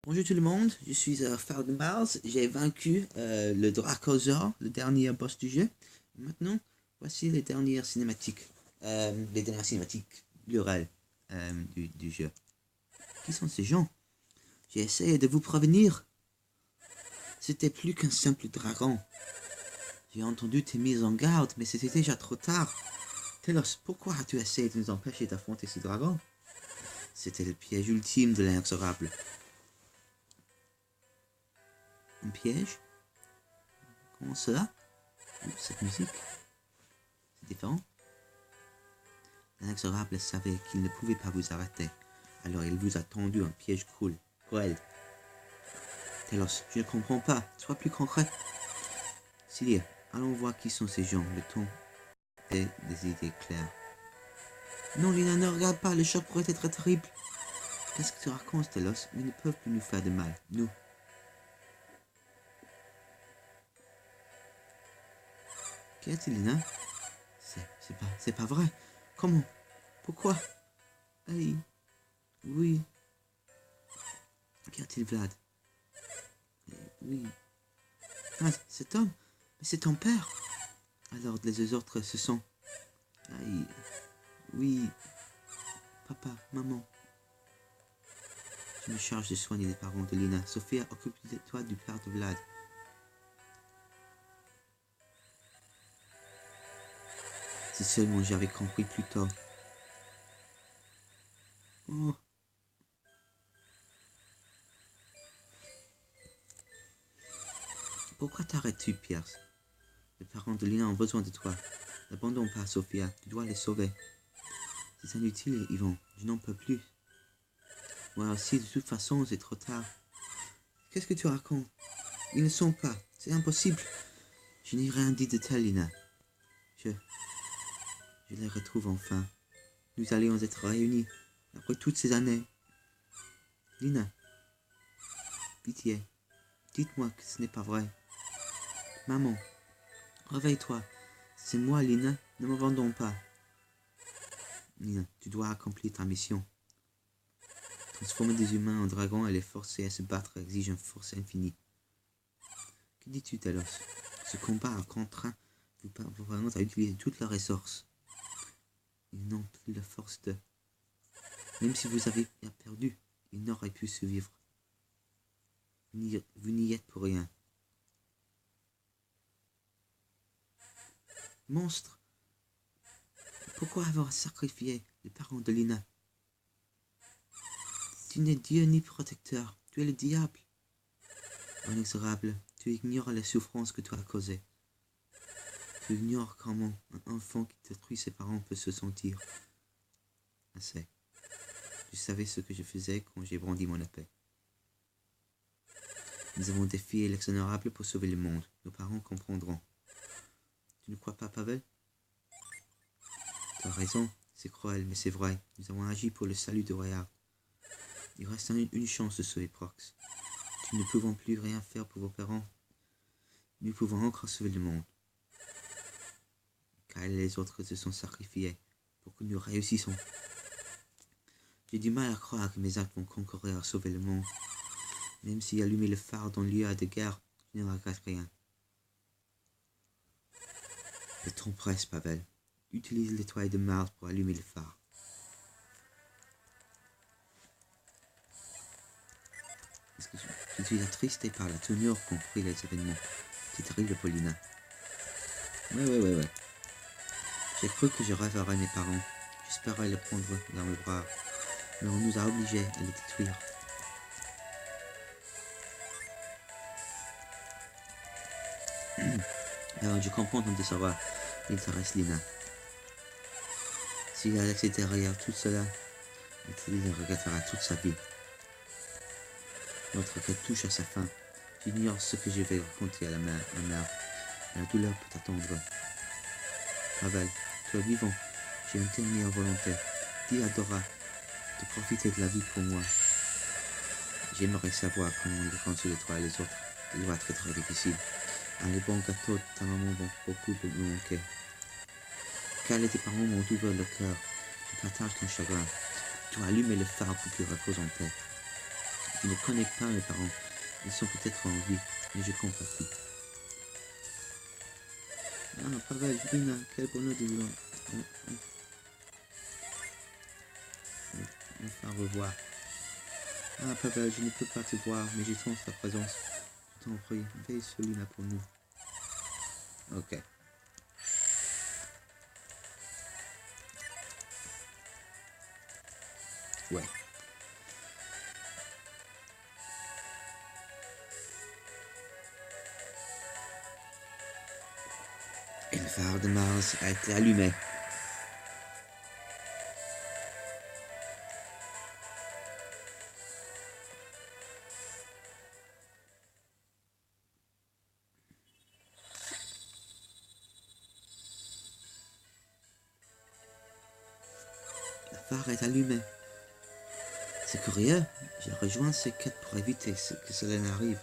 Bonjour tout le monde, je suis Phare de Mars, j'ai vaincu le Dracosaur, le dernier boss du jeu. Maintenant, voici les dernières cinématiques plurales du jeu. Qui sont ces gens? J'ai essayé de vous prévenir. C'était plus qu'un simple dragon. J'ai entendu tes mises en garde, mais c'était déjà trop tard. Telos, pourquoi as-tu essayé de nous empêcher d'affronter ce dragon? C'était le piège ultime de l'inexorable. Un piège? Comment cela? Cette musique? C'est différent? L'inexorable savait qu'il ne pouvait pas vous arrêter, alors il vous a tendu un piège cruel. Telos, je ne comprends pas, sois plus concret. Cilia, allons voir qui sont ces gens, le ton est des idées claires. Non, Lina, ne regarde pas, le choc pourrait être terrible. Qu'est-ce que tu racontes, Telos? Ils ne peuvent plus nous faire de mal, nous. Qu'y a-t-il, Lina? C'est pas vrai. Comment? Pourquoi? Hey, oui. Qu'y a-t-il, Vlad? Oui. Ah, cet homme? Mais c'est ton père. Alors les autres se sont... Aïe. Oui. Papa, maman. Je me charge de soigner les parents de Lina. Sophia, occupe-toi du père de Vlad. Si seulement j'avais compris plus tôt. Oh. Pourquoi t'arrêtes-tu, Pierce? Les parents de Lina ont besoin de toi. N'abandonne pas, Sophia. Tu dois les sauver. C'est inutile, Yvon. Je n'en peux plus. Moi aussi, de toute façon, c'est trop tard. Qu'est-ce que tu racontes? Ils ne sont pas. C'est impossible. Je n'ai rien dit de tel, Lina. Je les retrouve enfin. Nous allions être réunis. Après toutes ces années. Lina. Pitié. Dites-moi que ce n'est pas vrai. Maman. Réveille-toi. C'est moi, Lina. Ne m'abandonne pas. Lina, tu dois accomplir ta mission. Transformer des humains en dragons et les forcer à se battre exige une force infinie. Que dis-tu, Telos? Ce combat a contraint vos parents à utiliser toutes leurs ressources. Ils n'ont plus la force de... Même si vous avez perdu, ils n'auraient pu survivre. Vous n'y êtes pour rien. Monstre! Pourquoi avoir sacrifié les parents de Lina? Tu n'es Dieu ni protecteur, tu es le diable. Inexorable, tu ignores les souffrances que tu as causées. Tu ignores comment un enfant qui détruit ses parents peut se sentir. Assez. Je savais ce que je faisais quand j'ai brandi mon épée. Nous avons défié l'ex-honorable pour sauver le monde. Nos parents comprendront. Tu ne crois pas, Pavel? Tu as raison, c'est cruel, mais c'est vrai. Nous avons agi pour le salut de Royard. Il reste une chance de sauver Prox. Nous ne pouvons plus rien faire pour vos parents. Nous pouvons encore sauver le monde. Car les autres se sont sacrifiés pour que nous réussissions. J'ai du mal à croire que mes actes vont concourir à sauver le monde. Même si allumer le phare dans lieu de guerre, je ne regrette rien. Le temps presse, Pavel. Utilise l'étoile de Mars pour allumer le phare. Est-ce que je suis attristé par la tournure qu'ont pris les événements? C'est terrible, Paulina. Ouais. J'ai cru que je rêverais mes parents. J'espérais les prendre dans mes bras. Mais on nous a obligés à les détruire. Alors je comprends ton désarroi. Il te reste Lina. Si Alex était derrière tout cela, il le regrettera toute sa vie. Notre quête touche à sa fin. J'ignore ce que je vais raconter à la mère. La douleur peut attendre. Pavel, tu es vivant. J'ai une dernière volonté. Dis à Dora de profiter de la vie pour moi. J'aimerais savoir comment il consoler toi et les autres. Il va être très difficile. Les bons gâteaux de ta maman vont beaucoup me manquer. Car tes parents m'ont ouvert le cœur. Je partage ton chagrin. Tu as allumé le phare pour qu'il repose en paix. Je ne connais pas mes parents. Ils sont peut-être en vie, mais je compte pas tout. Ah, Pavel, Lina, quel bonheur de vous enfin revoir. Ah, Pavel, je ne peux pas te voir, mais je sens ta présence. Je t'en prie, veille sur Lina pour nous. Ok. Ouais. Et le phare de Mars a été allumé. Le phare est allumé. C'est curieux, j'ai rejoint cette quête pour éviter que cela n'arrive.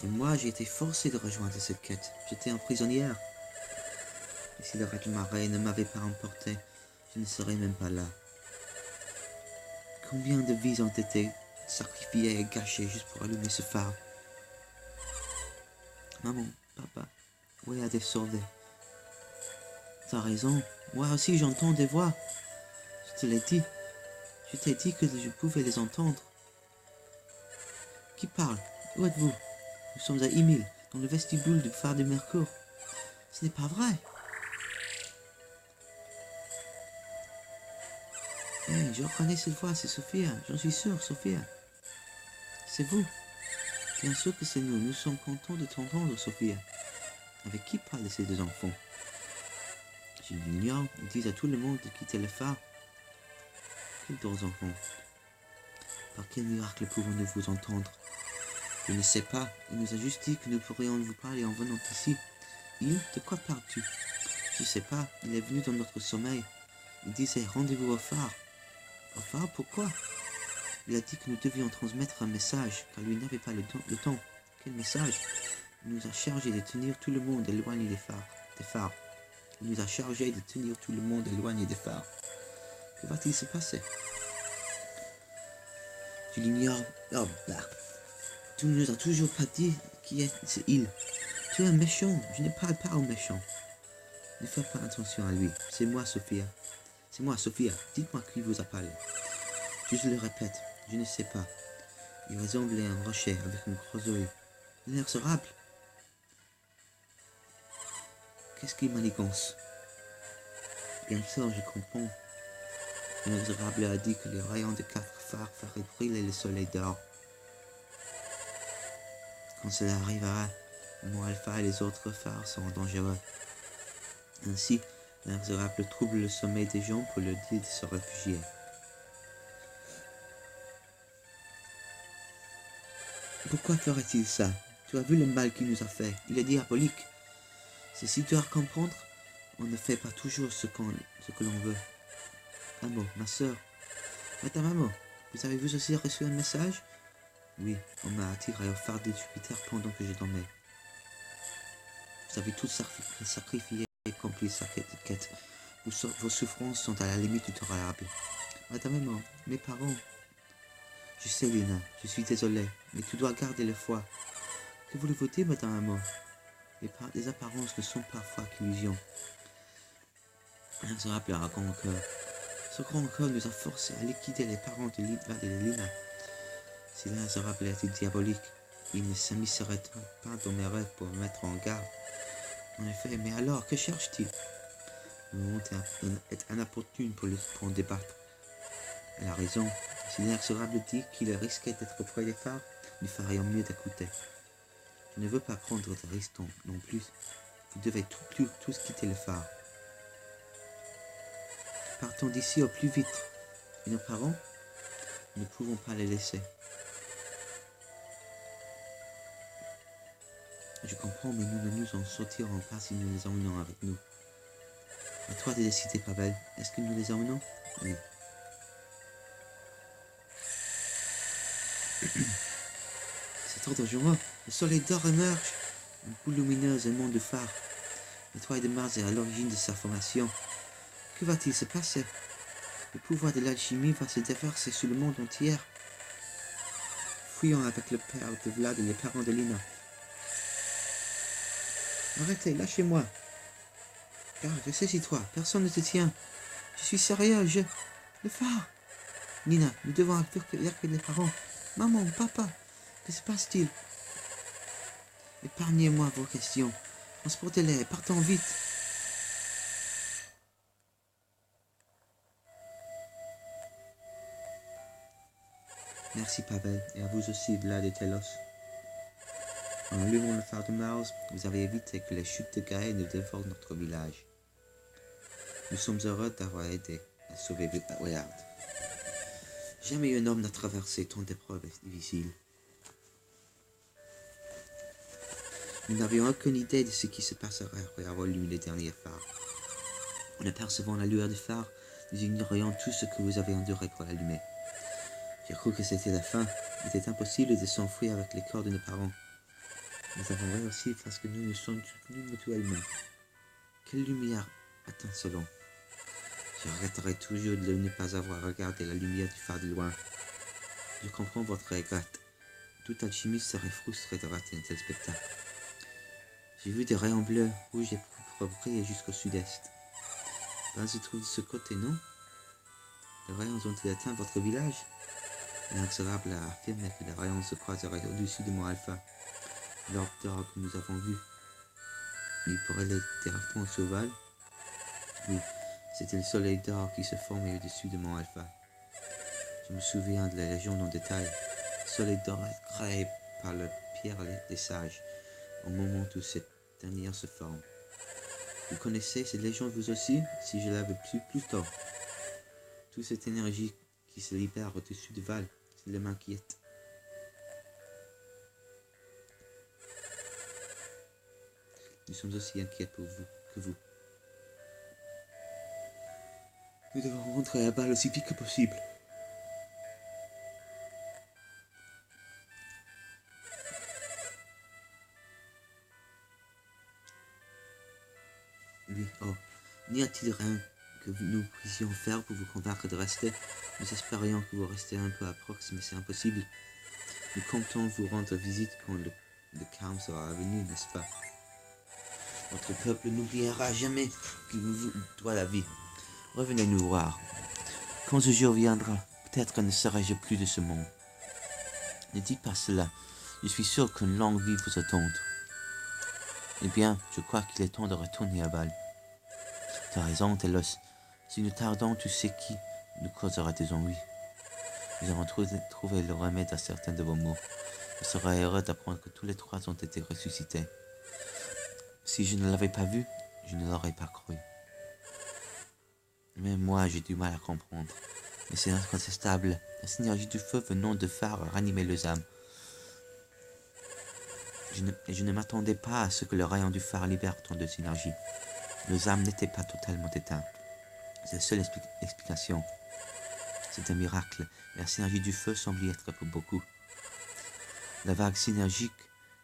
Et moi, j'ai été forcé de rejoindre cette quête. J'étais un prisonnière. Et si le raz-de-marée ne m'avait pas emporté, je ne serais même pas là. Combien de vies ont été sacrifiées et gâchées juste pour allumer ce phare? Maman, papa, oui, à des sauvés. T'as raison, moi aussi j'entends des voix. Je te l'ai dit. Je t'ai dit que je pouvais les entendre. Qui parle? Où êtes-vous? Nous sommes à Emile, dans le vestibule du phare de Mercure. Ce n'est pas vrai. Hey, je reconnais cette voix, c'est Sophia. J'en suis sûr, Sophia. C'est vous. Bien sûr que c'est nous. Nous sommes contents de t'entendre, Sophia. Avec qui parlent ces deux enfants? Je l'ignore. Ils disent à tout le monde de quitter le phare. Quels deux enfants? Par quel miracle pouvons-nous vous entendre? Je ne sais pas. Il nous a juste dit que nous pourrions vous parler en venant ici. Il? De quoi parles-tu? Je sais pas. Il est venu dans notre sommeil. Il disait rendez-vous au phare. Au phare, pourquoi? Il a dit que nous devions transmettre un message, car lui n'avait pas le temps. Quel message? Il nous a chargé de tenir tout le monde éloigné des phares. Il nous a chargé de tenir tout le monde éloigné des phares. Que va-t-il se passer? Tu l'ignores? Oh bah. Tu ne nous as toujours pas dit qui est ce il. Tu es un méchant. Je ne parle pas au méchant. Ne fais pas attention à lui. C'est moi, Sophia. C'est moi, Sophia. Dites-moi qui vous a parlé. Je le répète. Je ne sais pas. Il ressemblait à un rocher avec un gros œil. L'inexorable. Qu'est-ce qu'il manigance? Bien sûr, je comprends. L'inexorable a dit que les rayons de 4 phares feraient brûler le soleil d'or. Quand cela arrivera, le mont Alpha et les autres phares seront dangereux. Ainsi, l'inexorable trouble le sommeil des gens pour leur dire de se réfugier. Pourquoi ferait-il ça? Tu as vu le mal qu'il nous a fait. Il est diabolique. C'est si dur à comprendre. On ne fait pas toujours ce que l'on veut. Maman, ma soeur. Madame maman, vous avez vous aussi reçu un message? Oui, on m'a attiré au phare de Jupiter pendant que je dormais. Vous avez tous sacrifié et accompli sa quête. Vos souffrances sont à la limite du tolérable. Madame maman, mes parents. Je sais, Luna, je suis désolé, mais tu dois garder le foi. Que voulez-vous dire, madame maman? Les apparences ne sont parfois qu'illusions. L'inexorable a un grand cœur. Ce grand cœur nous a forcés à liquider les parents de Lina. Si l'inexorable était diabolique, il ne s'immiscerait pas dans mes rêves pour me mettre en garde. En effet, mais alors, que cherche-t-il? Le monde est inopportune pour en débattre. Elle a raison. Si l'inexorable dit qu'il risquait d'être près des phares, nous ferions mieux d'écouter. Je ne veux pas prendre de risques non plus. Vous devez tous quitter le phare. Partons d'ici au plus vite. Et nos parents? Nous ne pouvons pas les laisser. Je comprends, mais nous ne nous en sortirons pas si nous les emmenons avec nous. À toi de décider, Pavel. Est-ce que nous les emmenons? Oui. C'est trop dangereux. Le soleil d'or émerge. Une boule lumineuse émane du phare. L'étoile de Mars est à l'origine de sa formation. Que va-t-il se passer? Le pouvoir de l'alchimie va se déverser sur le monde entier. fuyons avec le père de Vlad et les parents de Lina. Arrêtez, lâchez-moi. Car ressaisis-toi, personne ne te tient. Je suis sérieux, Le phare. Nina, nous devons avertir les parents. Maman, papa, que se passe-t-il? Épargnez-moi vos questions. Transportez-les, partons vite. Merci Pavel, et à vous aussi Vlad et Telos. En allumant le phare de Mars, vous avez évité que les chutes de Gaë ne dévorent notre village. Nous sommes heureux d'avoir aidé à sauver Willard. Jamais un homme n'a traversé tant d'épreuves difficiles. Nous n'avions aucune idée de ce qui se passerait après avoir lu les derniers phares. En apercevant la lueur du phare, nous ignorions tout ce que vous avez enduré pour l'allumer. J'ai cru que c'était la fin. Il était impossible de s'enfuir avec les corps de nos parents. Nous avons réussi parce que nous nous sommes soutenus mutuellement. Quelle lumière étincelante. Je regretterai toujours de ne pas avoir regardé la lumière du phare de loin. Je comprends votre regret. Tout alchimiste serait frustré de rater un tel spectacle. J'ai vu des rayons bleus, rouges et pourpres briller jusqu'au sud-est. Ben, se trouve de ce côté, non? Les rayons ont-ils atteint votre village? L'inexorable a affirmé que les rayons se croiseraient au-dessus de Mont Alpha. L'orbe d'or que nous avons vu. Il pourrait aller directement sur Val. Oui, c'était le soleil d'or qui se formait au-dessus de Mont Alpha. Je me souviens de la légende en détail. Le soleil d'or est créé par la pierre des sages, au moment où cette dernière se forme. Vous connaissez cette légende vous aussi, si je l'avais plus tôt. Toute cette énergie qui se libère au-dessus de Val, cela m'inquiète. Nous sommes aussi inquiets pour vous que vous. Nous devons rentrer à Val aussi vite que possible. Oui, oh, n'y a-t-il rien que nous puissions faire pour vous convaincre de rester? Nous espérions que vous restiez un peu à Prox, mais c'est impossible. Nous comptons vous rendre visite quand le calme sera revenu, n'est-ce pas? Notre peuple n'oubliera jamais qu'il vous doit la vie. Revenez nous voir. Quand ce jour viendra, peut-être ne serai-je plus de ce monde. Ne dites pas cela. Je suis sûr qu'une longue vie vous attend. Eh bien, je crois qu'il est temps de retourner à Val. Tu as raison, Telos. Si nous tardons, tu sais qui nous causera des ennuis. Nous avons trouvé le remède à certains de vos maux. Je serais heureux d'apprendre que tous les trois ont été ressuscités. Si je ne l'avais pas vu, je ne l'aurais pas cru. Même moi, j'ai du mal à comprendre. Mais c'est incontestable. La synergie du feu venant de phare a ranimé les âmes. Je ne m'attendais pas à ce que le rayon du phare libère tant de synergie. Les âmes n'étaient pas totalement éteintes. C'est la seule explication. C'est un miracle. La synergie du feu semble y être pour beaucoup. La vague synergique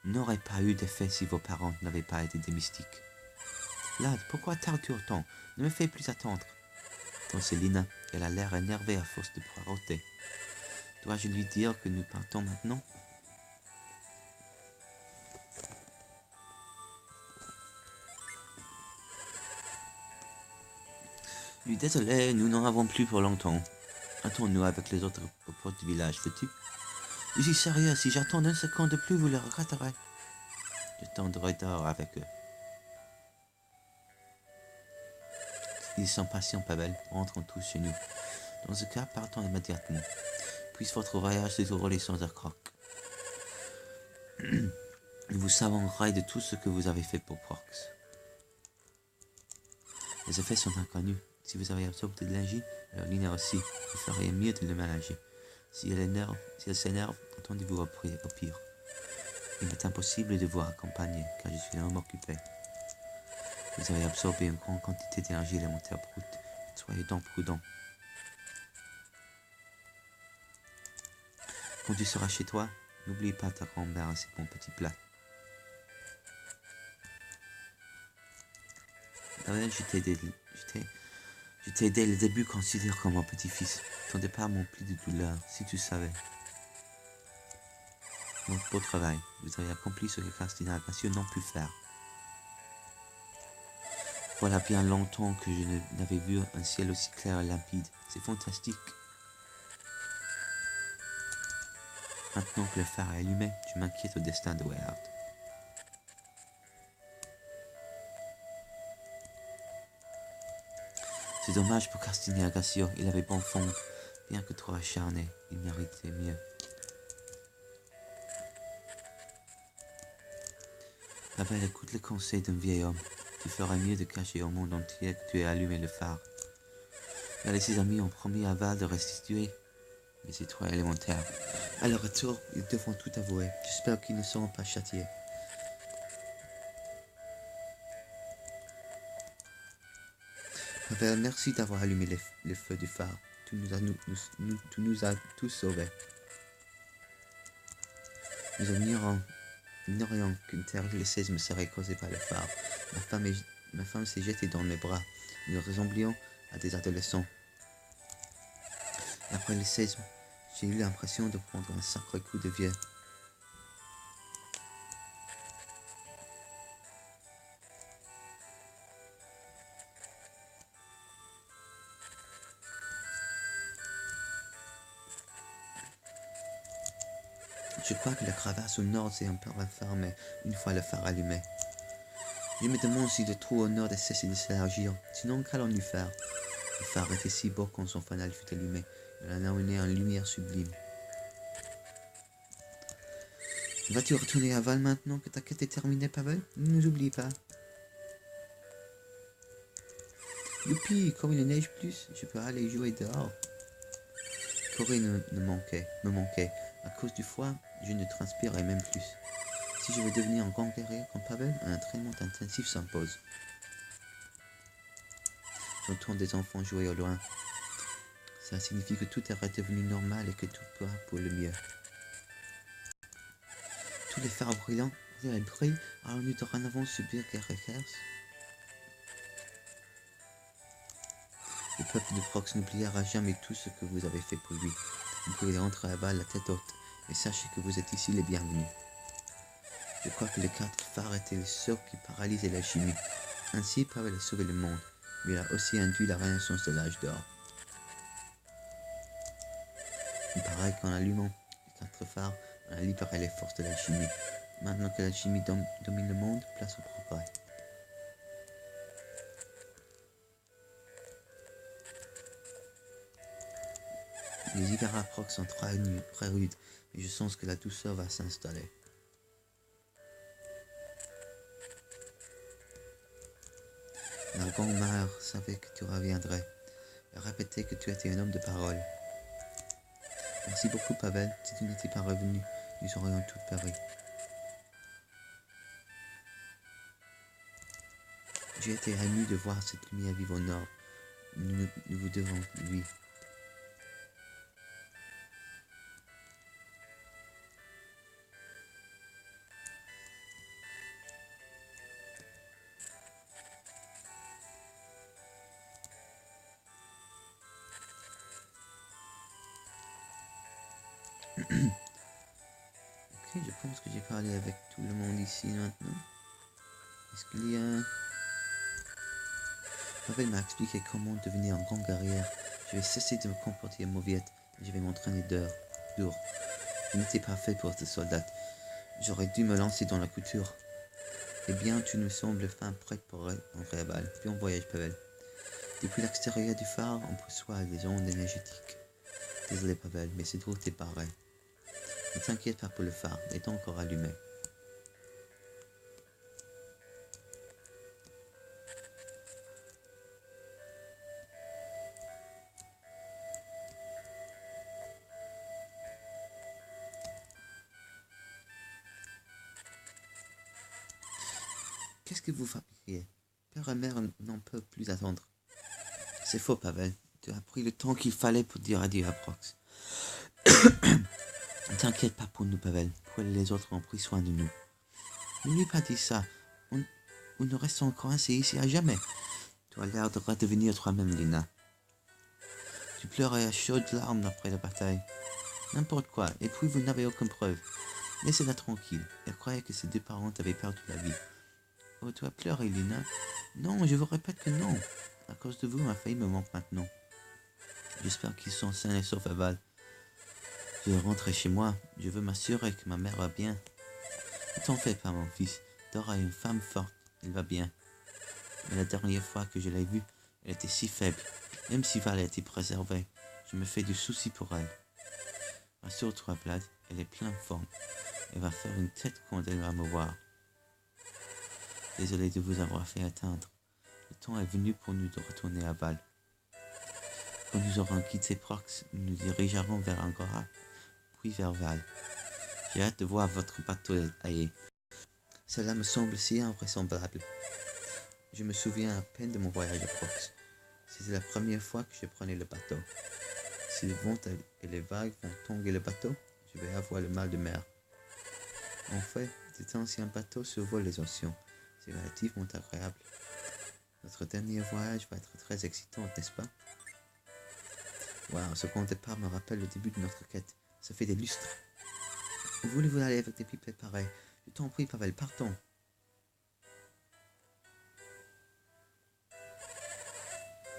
n'aurait pas eu d'effet si vos parents n'avaient pas été des mystiques. Vlad, pourquoi tardes-tu autant? Ne me fais plus attendre. C'est Lina. Elle a l'air énervée à force de poireauter. Dois-je lui dire que nous partons maintenant? Oui, désolé, nous n'en avons plus pour longtemps. Attends-nous avec les autres aux portes du village, veux-tu? Je suis sérieux, si j'attends une seconde de plus, vous le regretterez. J'attendrai dehors avec eux. Ils sont patients, Pavel. Rentrons tous chez nous. Dans ce cas, partons immédiatement. Puisse votre voyage se dérouler sans accroc. Nous vous savangerez de tout ce que vous avez fait pour Prox. Les effets sont inconnus. Si vous avez absorbé de l'énergie, alors Lina aussi. Vous feriez mieux de le ménager. Si elle s'énerve, attendez-vous au pire. Il m'est impossible de vous accompagner, car je suis un homme occupé. Vous avez absorbé une grande quantité d'énergie élémentaire brute. Soyez donc prudents. Quand tu seras chez toi, n'oublie pas ta grand-mère et ses bons petits plats. Je t'ai dès le début considéré comme mon petit-fils. Ton départ m'emplit de douleur, si tu savais. Votre beau travail. Vous avez accompli ce que Carstina Gracio n'a pu faire. Voilà bien longtemps que je n'avais vu un ciel aussi clair et limpide. C'est fantastique. Maintenant que le phare est allumé, je m'inquiète au destin de Weyard. C'est dommage pour Carstina Gracio, il avait bon fond, bien que trop acharné, il méritait mieux. Pavel, écoute le conseil d'un vieil homme. Tu ferais mieux de cacher au monde entier que tu as allumé le phare. Car ses amis ont promis à Val de restituer, mais c'est trop élémentaire. À leur retour, ils devront tout avouer. J'espère qu'ils ne seront pas châtiés. Pavel, merci d'avoir allumé les feux du phare. Tu nous as tous sauvés. Nous ignorions qu'une terrible séisme serait causé par le phare. Ma femme s'est jetée dans mes bras. Nous ressemblions à des adolescents. Après le séisme, j'ai eu l'impression de prendre un sacré coup de vieux. Je crois que la crevasse au nord s'est un peu refermée une fois le phare allumé. Je me demande si le trou au nord a cessé de s'élargir. Sinon, qu'allons-nous faire? Le phare était si beau quand son fanal fut allumé. Il en a amené en lumière sublime. Vas-tu retourner à Val maintenant que ta quête est terminée, Pavel? Ne nous oublie pas. Youpi, comme il neige plus, je peux aller jouer dehors. Corinne me manquait. À cause du froid, je ne transpirais même plus. Si je veux devenir un grand guerrier comme Pavel, un entraînement intensif s'impose. J'entends des enfants jouer au loin. Ça signifie que tout est redevenu normal et que tout va pour le mieux. Tous les phares brillants brillent, allons-nous dorénavant subir Guerre. Le peuple de Prox n'oubliera jamais tout ce que vous avez fait pour lui. Vous pouvez rentrer à Val la tête haute, et sachez que vous êtes ici les bienvenus. Je crois que les 4 phares étaient les sorts qui paralysaient la chimie. Ainsi, Pavel a sauvé le monde, mais il a aussi induit la renaissance de l'âge d'or. Il paraît qu'en allumant les 4 phares, on a libéré les forces de la chimie. Maintenant que la chimie domine le monde, place au progrès. Les hivers à Prox sont très rudes, mais je sens que la douceur va s'installer. La grand-mère savait que tu reviendrais. Elle répétait que tu étais un homme de parole. Merci beaucoup, Pavel. Si tu n'étais pas revenu, nous aurions tous péri. J'ai été ému de voir cette lumière vive au nord. Nous vous devons lui. Ok, je pense que j'ai parlé avec tout le monde ici maintenant. Est-ce qu'il y a... Pavel m'a expliqué comment devenir un grand guerrier. Je vais cesser de me comporter à mauviette et je vais m'entraîner dur. Je n'étais pas fait pour être soldat. J'aurais dû me lancer dans la couture. Eh bien, tu nous sembles fin prête pour rentrer à Val. Puis on voyage, Pavel. Depuis l'extérieur du phare, on perçoit des ondes énergétiques. Désolé, Pavel, mais c'est trop pareil. Ne t'inquiète pas pour le phare, il est encore allumé. Qu'est-ce que vous fabriquez? Père et mère n'en peuvent plus attendre. C'est faux, Pavel. Tu as pris le temps qu'il fallait pour dire adieu à Prox. Ne t'inquiète pas pour nous, Pavel. Pour les autres ont pris soin de nous. Ne lui pas dit ça. Nous restons coincés ici à jamais. Tu as l'air de redevenir toi-même, Lina. Tu pleurais à chaudes larmes après la bataille. N'importe quoi. Et puis vous n'avez aucune preuve. Laissez-la tranquille. Elle croyait que ses deux parents avaient perdu la vie. Oh, tu as pleuré, Lina. Non, je vous répète que non. À cause de vous, ma famille me manque maintenant. J'espère qu'ils sont sains et saufs à Val. Je vais rentrer chez moi. Je veux m'assurer que ma mère va bien. Ne t'en fais pas, mon fils. Dora est une femme forte. Elle va bien. Mais la dernière fois que je l'ai vue, elle était si faible. Même si Val a été préservée, je me fais du souci pour elle. Rassure-toi, Vlad. Elle est pleine forme. Elle va faire une tête quand elle va me voir. Désolé de vous avoir fait attendre. Le temps est venu pour nous de retourner à Val. Quand nous aurons quitté Prox, nous nous dirigerons vers Angora, puis vers Val. J'ai hâte de voir votre bateau aillé. Cela me semble si invraisemblable. Je me souviens à peine de mon voyage à Prox. C'était la première fois que je prenais le bateau. Si le vent et les vagues vont tanguer le bateau, je vais avoir le mal de mer. En fait, cet ancien bateau survole les océans. C'est relativement agréable. Notre dernier voyage va être très excitant, n'est-ce pas? Wow, ce grand départ me rappelle le début de notre quête. Ça fait des lustres. Où voulez-vous aller avec des pipettes pareilles? Je t'en prie, Pavel, partons.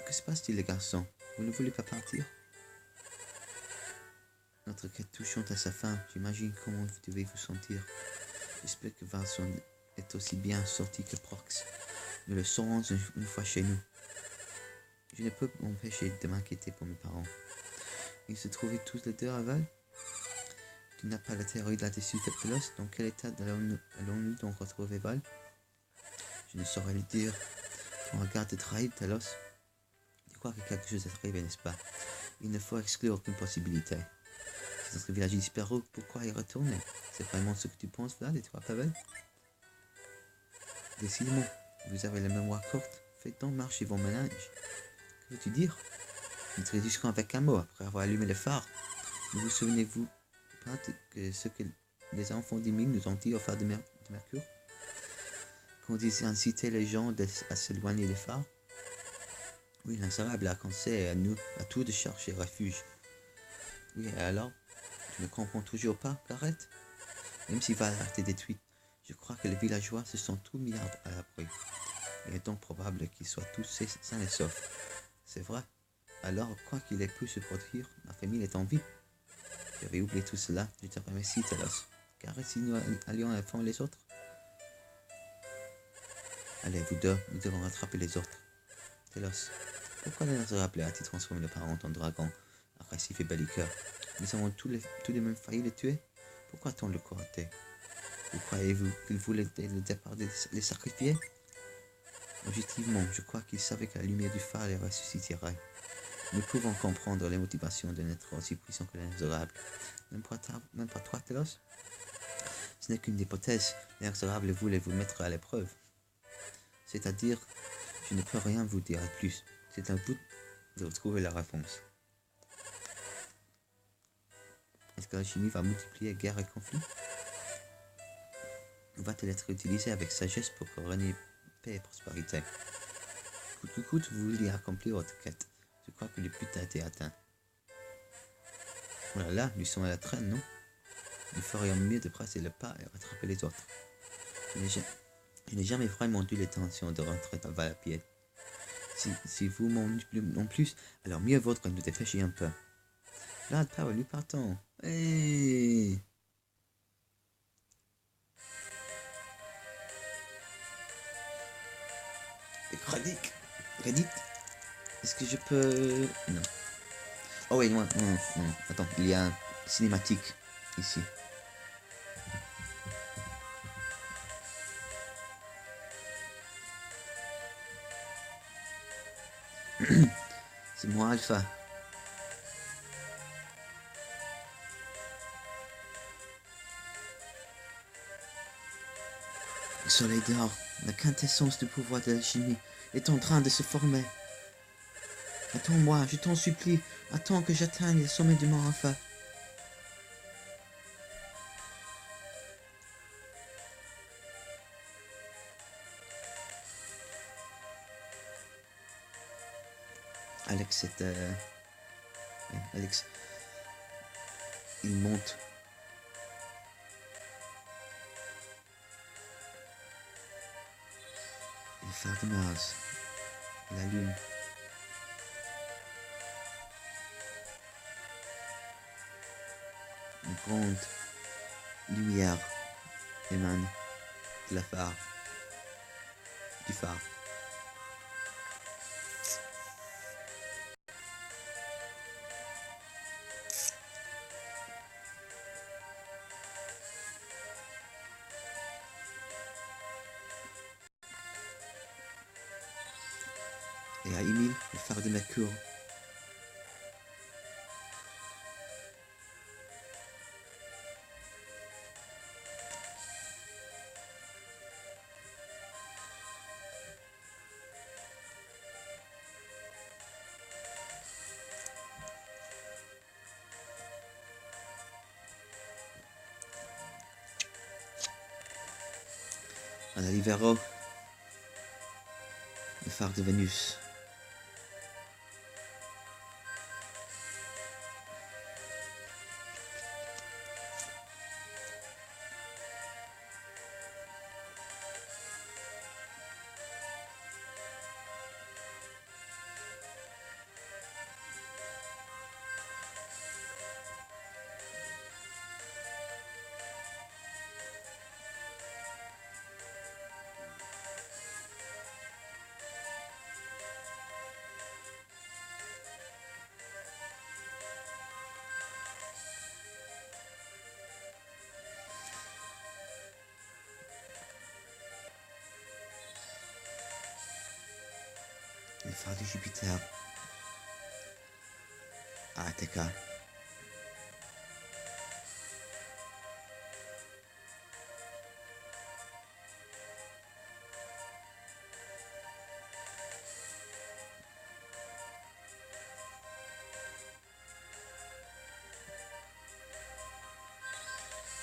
Que se passe-t-il, les garçons? Vous ne voulez pas partir? Notre quête touchante à sa fin. J'imagine comment vous devez vous sentir. J'espère que Vincent est aussi bien sorti que Prox. Nous le saurons une fois chez nous. Je ne peux m'empêcher de m'inquiéter pour mes parents. Ils se trouvaient tous les deux à Val. Tu n'as pas la théorie là-dessus, Telos. Dans quel état allons-nous donc retrouver Val? Je ne saurais le dire. Ton regard te trahit, Telos. Tu crois que quelque chose est arrivé, n'est-ce pas? Il ne faut exclure aucune possibilité. Si notre village disparu, pourquoi y retourner? C'est vraiment ce que tu penses, Vlad, et toi, Pavel? Décidément, vous avez la mémoire courte. Faites donc marcher vos ménages. Que veux-tu dire? Nous traduisons avec un mot après avoir allumé le phare. Ne vous souvenez-vous pas de ce que les enfants d'Emile nous ont dit au phare de Mercure? Quand ils incitaient les gens à s'éloigner des phares? Oui, l'insérable a conseillé à tous de chercher refuge. Oui, et alors? Tu ne comprends toujours pas, Gareth? Même si Val a été détruite, je crois que les villageois se sont tous mis à l'abri. Il est donc probable qu'ils soient tous sains et saufs. C'est vrai. Alors, quoi qu'il ait pu se produire, ma famille est en vie. J'avais oublié tout cela. Je te remercie, Telos. Gareth, si nous allions informer les autres? Allez, vous deux, nous devons rattraper les autres. Telos, pourquoi l'inexorable a-t-il transformé le parent en dragon, agressif et belliqueux? Nous avons tous les mêmes failli le tuer? Pourquoi a-t-on le courté? Vous croyez-vous qu'il voulait dès le départ les sacrifier? Objectivement, je crois qu'il savait que la lumière du phare les ressusciterait. Nous pouvons comprendre les motivations d'un être aussi puissant que l'inexorable. Même pas toi, Telos? Ce n'est qu'une hypothèse. L'inexorable voulait vous mettre à l'épreuve. C'est-à-dire, je ne peux rien vous dire de plus. C'est à vous de trouver la réponse. Est-ce que la chimie va multiplier guerre et conflit? Ou va-t-elle être utilisée avec sagesse pour régner paix et prospérité? Coûte que coûte, vous vouliez accomplir votre quête. Je crois que le but a été atteint. Oh là là, nous sommes à la traîne, non? Nous ferions mieux de presser le pas et rattraper les autres. Je n'ai jamais vraiment eu l'intention de rentrer dans Val à pied. Si vous non plus, alors mieux vaut que nous dépêchions un peu. Vlad, Pavel, nous partons. Hey! Reddit, est-ce que je peux... Non. Oh oui, non. Attends, il y a un cinématique ici. C'est moi, Alpha. Le soleil dehors, la quintessence du pouvoir de l'alchimie est en train de se former. Attends-moi, je t'en supplie. Attends que j'atteigne le sommet du mont Alpha. Alex, Alex, il monte. phare de Mars et la Lune. Une grande lumière émane de la phare, du phare. Et à Émile, le phare de Mercure. À la Libero, le phare de Vénus. Le phare de Jupiter à Attica.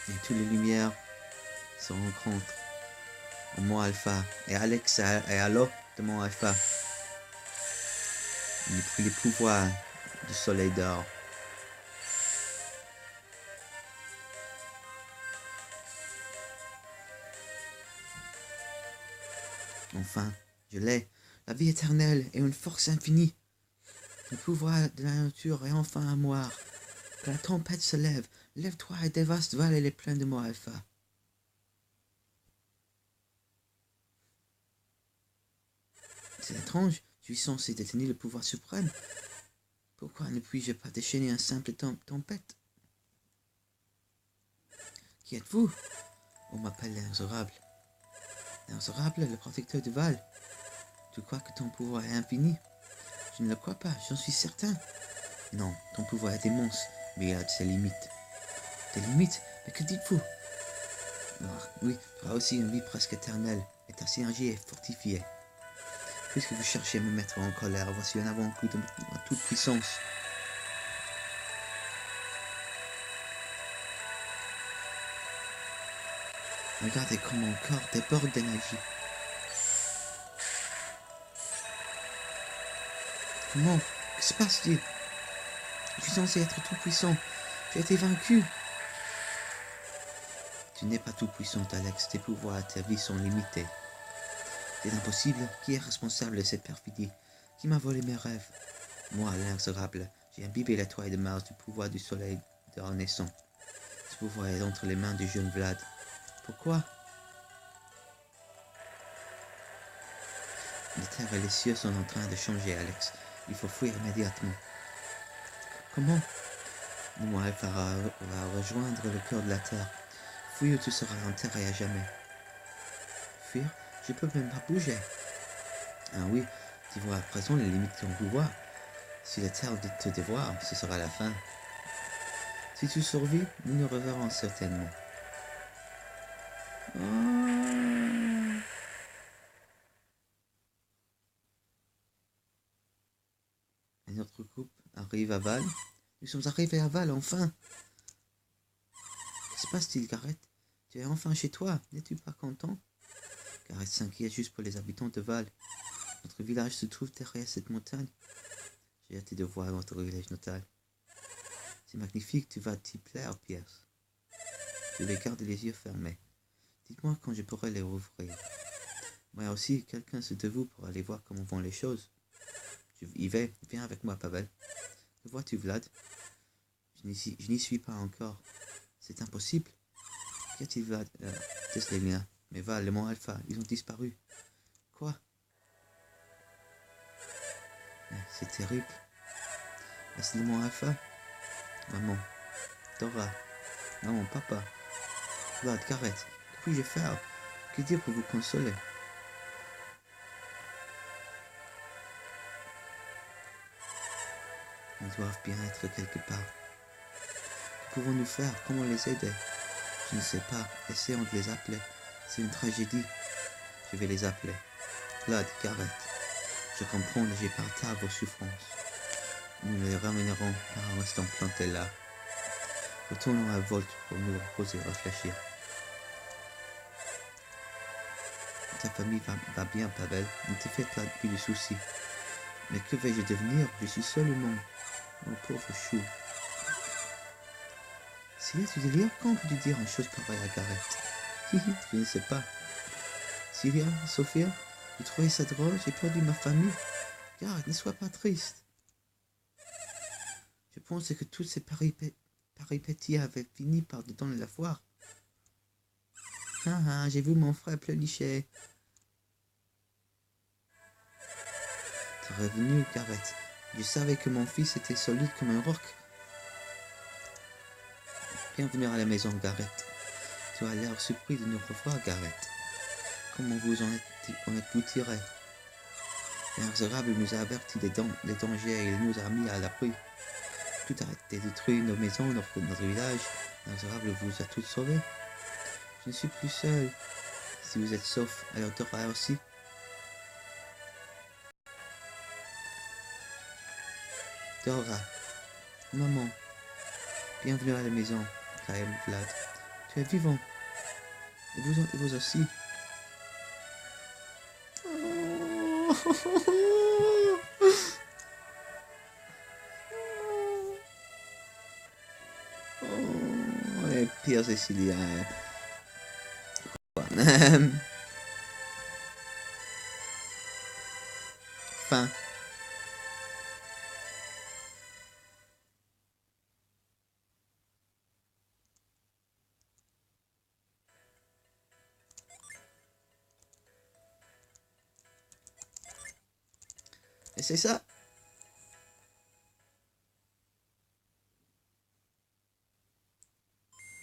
Et toutes les lumières se rencontrent au mont Alpha. Et Alex est à l'eau de mont Alpha. Il a pris les pouvoirs du soleil d'or. Enfin, je l'ai. La vie éternelle et une force infinie. Le pouvoir de la nature est enfin à moi. Que la tempête se lève. Lève-toi et dévaste Val et les plaines de mont Alpha. C'est étrange. Je suis censé détenir le pouvoir suprême. Pourquoi ne puis-je pas déchaîner un simple tempête? Qui êtes-vous? On m'appelle l'inexorable. L'inexorable, le protecteur de Val. Tu crois que ton pouvoir est infini? Je ne le crois pas, j'en suis certain. Non, ton pouvoir est immense, mais il a ses limites. Des limites? Mais que dites-vous? Oui, tu as aussi une vie presque éternelle, et ta synergie est fortifiée. Puisque vous cherchez à me mettre en colère, voici un avant-goût de ma toute puissance. Regardez comme mon corps déborde d'énergie. Comment? Que se passe-t-il? Je suis censé être tout puissant. J'ai été vaincu. Tu n'es pas tout puissant, Alex. Tes pouvoirs et ta vie sont limités. C'est impossible. Qui est responsable de cette perfidie? Qui m'a volé mes rêves? Moi, l'inexorable, j'ai imbibé la toile de Mars du pouvoir du soleil de renaissant. Ce pouvoir est entre les mains du jeune Vlad. Pourquoi? La terre et les cieux sont en train de changer, Alex. Il faut fuir immédiatement. Comment? Le Alpha va rejoindre le cœur de la terre. Fuis ou tu seras enterré à jamais. Fuir? Je peux même pas bouger. Ah oui, tu vois à présent les limites de ton pouvoir. Si la terre te dévoire, ce sera la fin. Si tu survis, nous nous reverrons certainement. Et notre groupe arrive à Val. Nous sommes arrivés à Val, enfin. Que se passe-t-il, Gareth? Tu es enfin chez toi, n'es-tu pas content? Gareth s'inquiète juste pour les habitants de Val. Notre village se trouve derrière cette montagne. J'ai hâte de voir votre village natal. C'est magnifique, tu vas t'y plaire, Pierce. Je vais garder les yeux fermés. Dites-moi quand je pourrai les rouvrir. Moi aussi, quelqu'un de vous pour aller voir comment vont les choses. Je y vais, viens avec moi, Pavel. Le vois-tu, Vlad? Je n'y suis pas encore. C'est impossible. Qu'y a-t-il, Vlad? Teslenia. Mais Val, le mont Alpha, ils ont disparu. Quoi? C'est terrible. Est-ce le mont Alpha? Maman. Dora. Maman, papa. Vlad, Gareth. Que puis-je faire? Que dire pour vous consoler? Ils doivent bien être quelque part. Que pouvons-nous faire? Comment les aider? Je ne sais pas. Essayons de les appeler. C'est une tragédie. Je vais les appeler. Vlad, Gareth. Je comprends et j'ai partagé vos souffrances. Nous les ramènerons en restant plantés là. Retournons à Volt pour nous reposer et réfléchir. Ta famille va bien, Pavel. Ne te fais pas plus de soucis. Mais que vais-je devenir? Je suis seul au monde. Mon pauvre chou. Syria, tu délires? Quand peux-tu dire une chose pareille à Gareth? Je ne sais pas. Syria, Sophia, vous trouvez ça drôle? J'ai perdu ma famille. Gareth, ne sois pas triste. Je pensais que toutes ces péripéties avaient fini par te donner la foire. J'ai vu mon frère pleurnicher. T'es revenu, Gareth. Je savais que mon fils était solide comme un roc. Bienvenue à la maison, Gareth. Tu as l'air surpris de nous revoir, Gareth. Comment vous en êtes-vous tiré? L'Inexorable nous a avertis des dangers et il nous a mis à l'abri. Tout a été détruit, nos maisons, notre village. L'Inexorable vous a tous sauvés. Je ne suis plus seul. Si vous êtes sauf, alors Dora aussi. Dora, maman, bienvenue à la maison, Kael, Vlad. Tu es vivant. Et vous aussi. Oh, les pires Cécilia. Fin. Et c'est ça.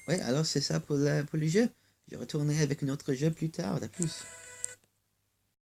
Ouais, alors c'est ça pour le jeu. Je retournerai avec un autre jeu plus tard. À plus.